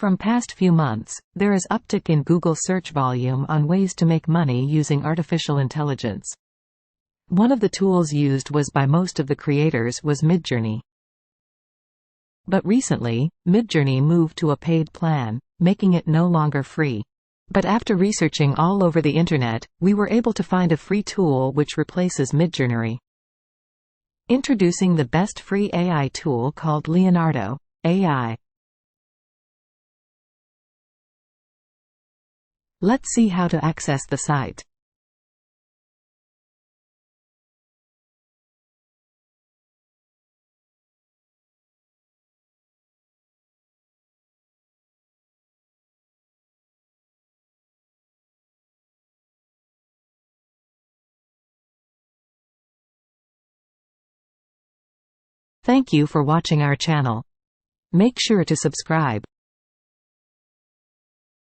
From past few months, there is uptick in Google search volume on ways to make money using artificial intelligence. One of the tools used was by most of the creators was Midjourney. But recently, Midjourney moved to a paid plan, making it no longer free. But after researching all over the internet, we were able to find a free tool which replaces Midjourney. Introducing the best free AI tool called Leonardo AI. Let's see how to access the site. Thank you for watching our channel. Make sure to subscribe.